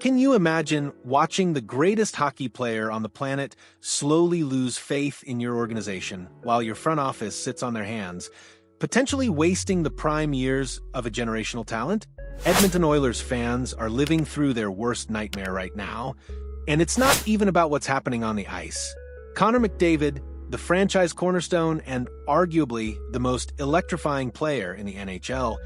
Can you imagine watching the greatest hockey player on the planet slowly lose faith in your organization while your front office sits on their hands, potentially wasting the prime years of a generational talent? Edmonton Oilers fans are living through their worst nightmare right now, and it's not even about what's happening on the ice. Connor McDavid, the franchise cornerstone and arguably the most electrifying player in the NHL,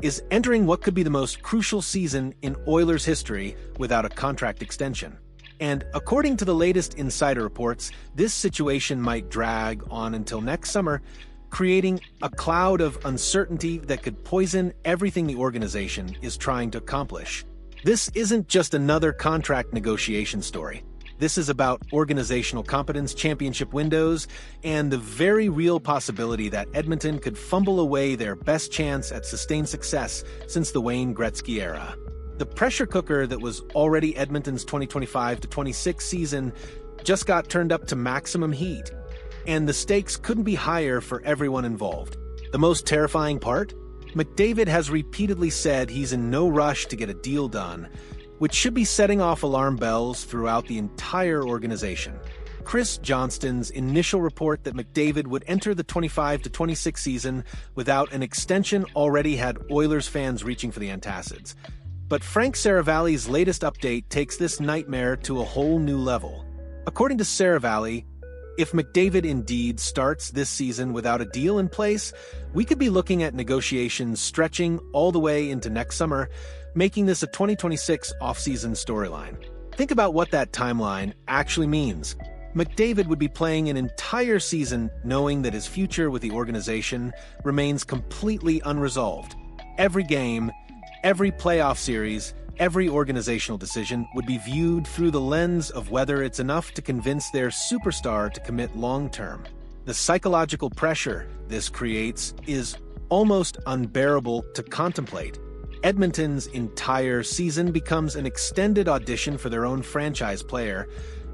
is entering what could be the most crucial season in Oilers history without a contract extension. And according to the latest insider reports, this situation might drag on until next summer, creating a cloud of uncertainty that could poison everything the organization is trying to accomplish. This isn't just another contract negotiation story. This is about organizational competence, championship windows, and the very real possibility that Edmonton could fumble away their best chance at sustained success since the Wayne Gretzky era. The pressure cooker that was already Edmonton's 2025-26 season just got turned up to maximum heat, and the stakes couldn't be higher for everyone involved. The most terrifying part? McDavid has repeatedly said he's in no rush to get a deal done, which should be setting off alarm bells throughout the entire organization. Chris Johnston's initial report that McDavid would enter the 25-26 season without an extension already had Oilers fans reaching for the antacids. But Frank Saravalli's latest update takes this nightmare to a whole new level. According to Saravalli, if McDavid indeed starts this season without a deal in place, we could be looking at negotiations stretching all the way into next summer, making this a 2026 offseason storyline. Think about what that timeline actually means. McDavid would be playing an entire season knowing that his future with the organization remains completely unresolved. Every game, every playoff series, every organizational decision would be viewed through the lens of whether it's enough to convince their superstar to commit long-term. The psychological pressure this creates is almost unbearable to contemplate. Edmonton's entire season becomes an extended audition for their own franchise player,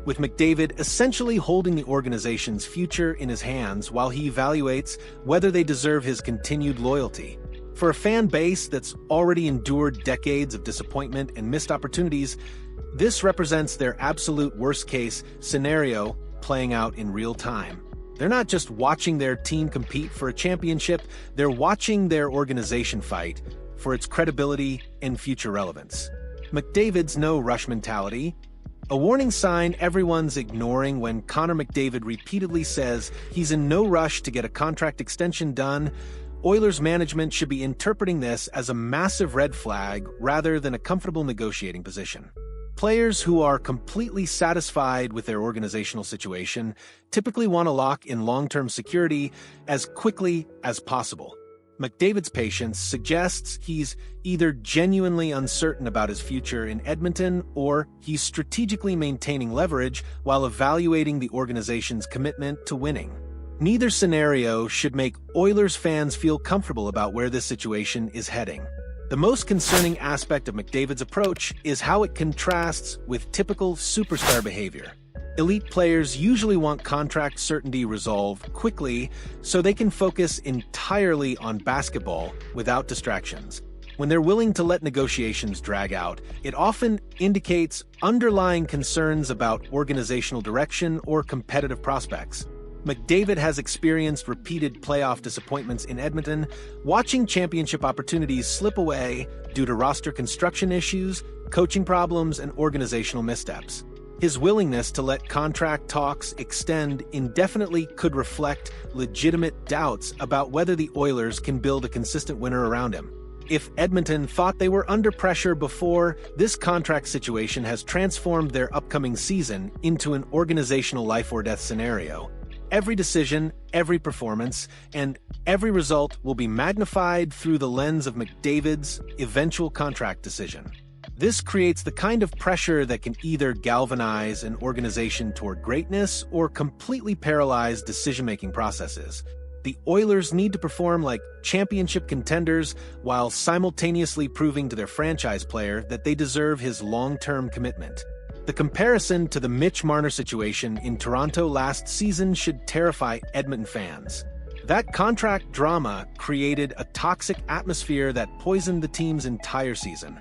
with McDavid essentially holding the organization's future in his hands while he evaluates whether they deserve his continued loyalty. For a fan base that's already endured decades of disappointment and missed opportunities, this represents their absolute worst-case scenario playing out in real time. They're not just watching their team compete for a championship, they're watching their organization fight for its credibility and future relevance. McDavid's no-rush mentality, a warning sign everyone's ignoring when Connor McDavid repeatedly says he's in no rush to get a contract extension done. Oilers management should be interpreting this as a massive red flag rather than a comfortable negotiating position. Players who are completely satisfied with their organizational situation typically want to lock in long-term security as quickly as possible. McDavid's patience suggests he's either genuinely uncertain about his future in Edmonton or he's strategically maintaining leverage while evaluating the organization's commitment to winning. Neither scenario should make Oilers fans feel comfortable about where this situation is heading. The most concerning aspect of McDavid's approach is how it contrasts with typical superstar behavior. Elite players usually want contract certainty resolved quickly so they can focus entirely on basketball without distractions. When they're willing to let negotiations drag out, it often indicates underlying concerns about organizational direction or competitive prospects. McDavid has experienced repeated playoff disappointments in Edmonton, watching championship opportunities slip away due to roster construction issues, coaching problems, and organizational missteps. His willingness to let contract talks extend indefinitely could reflect legitimate doubts about whether the Oilers can build a consistent winner around him. If Edmonton thought they were under pressure before, this contract situation has transformed their upcoming season into an organizational life-or-death scenario. Every decision, every performance, and every result will be magnified through the lens of McDavid's eventual contract decision. This creates the kind of pressure that can either galvanize an organization toward greatness or completely paralyze decision-making processes. The Oilers need to perform like championship contenders while simultaneously proving to their franchise player that they deserve his long-term commitment. The comparison to the Mitch Marner situation in Toronto last season should terrify Edmonton fans. That contract drama created a toxic atmosphere that poisoned the team's entire season.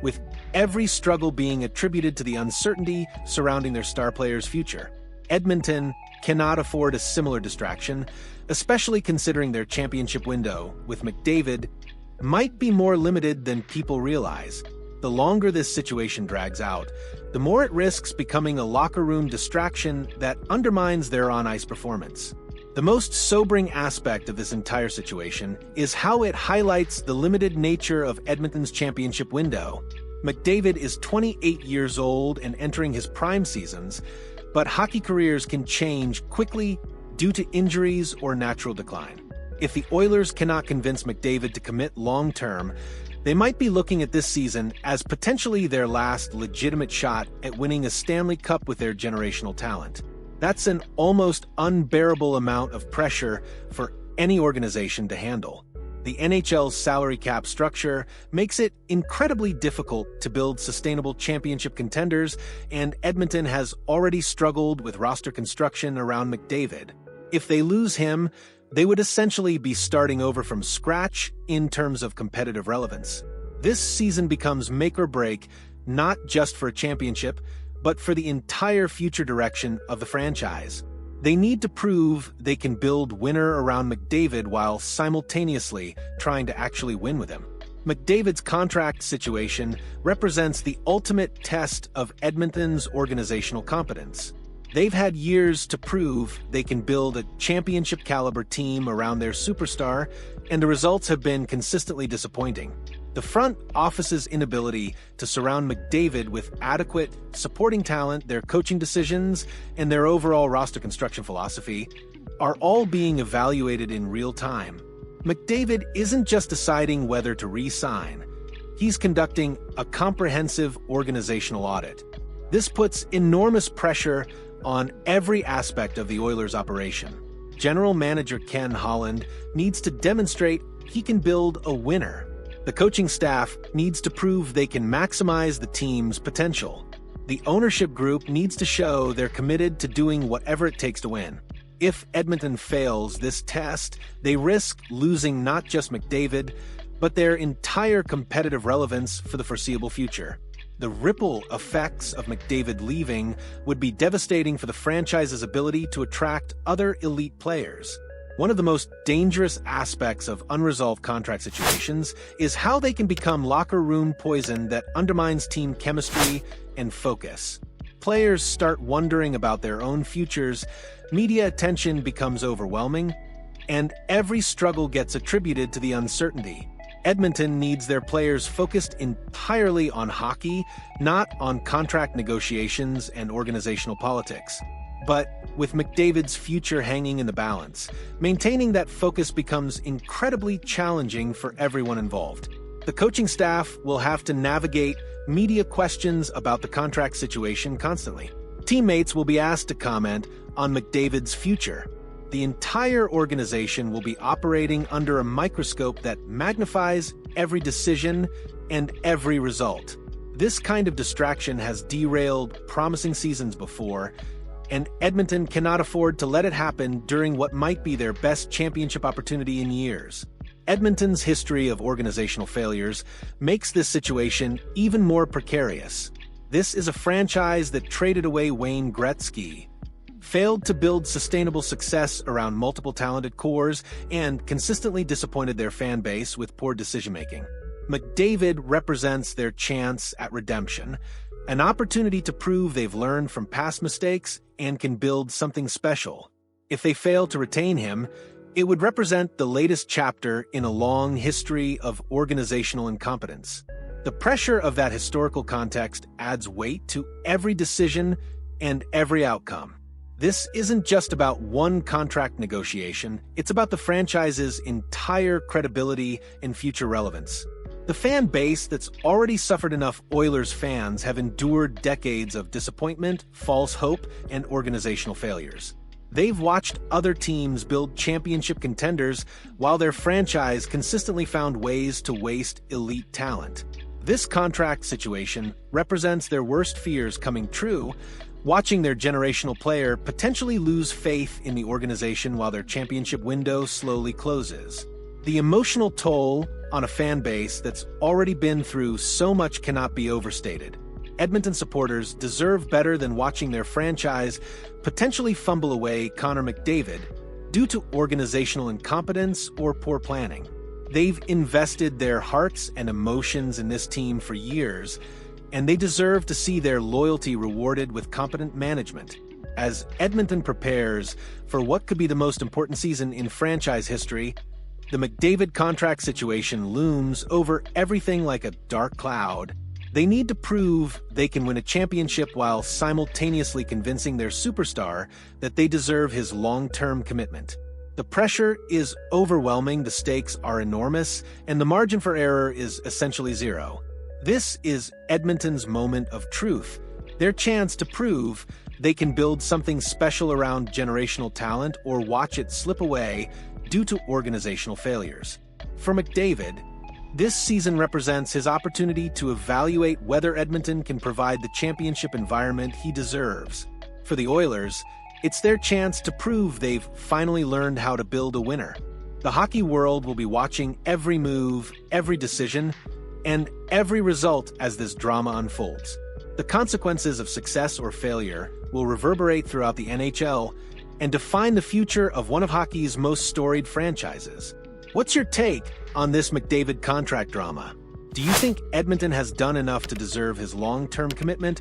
with every struggle being attributed to the uncertainty surrounding their star player's future. Edmonton cannot afford a similar distraction, especially considering their championship window with McDavid might be more limited than people realize. The longer this situation drags out, the more it risks becoming a locker room distraction that undermines their on-ice performance. The most sobering aspect of this entire situation is how it highlights the limited nature of Edmonton's championship window. McDavid is 28 years old and entering his prime seasons, but hockey careers can change quickly due to injuries or natural decline. If the Oilers cannot convince McDavid to commit long-term, they might be looking at this season as potentially their last legitimate shot at winning a Stanley Cup with their generational talent. That's an almost unbearable amount of pressure for any organization to handle. The NHL's salary cap structure makes it incredibly difficult to build sustainable championship contenders, and Edmonton has already struggled with roster construction around McDavid. If they lose him, they would essentially be starting over from scratch in terms of competitive relevance. This season becomes make or break, not just for a championship, but for the entire future direction of the franchise. They need to prove they can build winner around McDavid while simultaneously trying to actually win with him. McDavid's contract situation represents the ultimate test of Edmonton's organizational competence. They've had years to prove they can build a championship-caliber team around their superstar, and the results have been consistently disappointing. The front office's inability to surround McDavid with adequate supporting talent, their coaching decisions, and their overall roster construction philosophy are all being evaluated in real time. McDavid isn't just deciding whether to re-sign. He's conducting a comprehensive organizational audit. This puts enormous pressure on every aspect of the Oilers' operation. General Manager Ken Holland needs to demonstrate he can build a winner. The coaching staff needs to prove they can maximize the team's potential. The ownership group needs to show they're committed to doing whatever it takes to win. If Edmonton fails this test, they risk losing not just McDavid, but their entire competitive relevance for the foreseeable future. The ripple effects of McDavid leaving would be devastating for the franchise's ability to attract other elite players. One of the most dangerous aspects of unresolved contract situations is how they can become locker room poison that undermines team chemistry and focus. Players start wondering about their own futures, media attention becomes overwhelming, and every struggle gets attributed to the uncertainty. Edmonton needs their players focused entirely on hockey, not on contract negotiations and organizational politics. But with McDavid's future hanging in the balance, maintaining that focus becomes incredibly challenging for everyone involved. The coaching staff will have to navigate media questions about the contract situation constantly. Teammates will be asked to comment on McDavid's future. The entire organization will be operating under a microscope that magnifies every decision and every result. This kind of distraction has derailed promising seasons before, and Edmonton cannot afford to let it happen during what might be their best championship opportunity in years. Edmonton's history of organizational failures makes this situation even more precarious. This is a franchise that traded away Wayne Gretzky, failed to build sustainable success around multiple talented cores, and consistently disappointed their fan base with poor decision-making. McDavid represents their chance at redemption, an opportunity to prove they've learned from past mistakes and can build something special. If they fail to retain him, it would represent the latest chapter in a long history of organizational incompetence. The pressure of that historical context adds weight to every decision and every outcome. This isn't just about one contract negotiation, it's about the franchise's entire credibility and future relevance. The fan base that's already suffered enough Oilers fans have endured decades of disappointment, false hope, and organizational failures. They've watched other teams build championship contenders while their franchise consistently found ways to waste elite talent. This contract situation represents their worst fears coming true, watching their generational player potentially lose faith in the organization while their championship window slowly closes. The emotional toll on a fan base that's already been through so much cannot be overstated. Edmonton supporters deserve better than watching their franchise potentially fumble away Connor McDavid due to organizational incompetence or poor planning. They've invested their hearts and emotions in this team for years, and they deserve to see their loyalty rewarded with competent management. As Edmonton prepares for what could be the most important season in franchise history, the McDavid contract situation looms over everything like a dark cloud. They need to prove they can win a championship while simultaneously convincing their superstar that they deserve his long-term commitment. The pressure is overwhelming, the stakes are enormous, and the margin for error is essentially zero. This is Edmonton's moment of truth, their chance to prove they can build something special around generational talent or watch it slip away due to organizational failures. For McDavid, this season represents his opportunity to evaluate whether Edmonton can provide the championship environment he deserves. For the Oilers, it's their chance to prove they've finally learned how to build a winner. The hockey world will be watching every move, every decision, and every result as this drama unfolds. The consequences of success or failure will reverberate throughout the NHL and define the future of one of hockey's most storied franchises. What's your take on this McDavid contract drama? Do you think Edmonton has done enough to deserve his long-term commitment?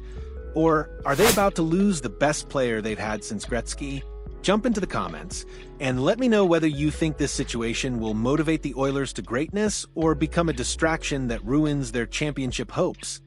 Or are they about to lose the best player they've had since Gretzky? Jump into the comments and let me know whether you think this situation will motivate the Oilers to greatness or become a distraction that ruins their championship hopes.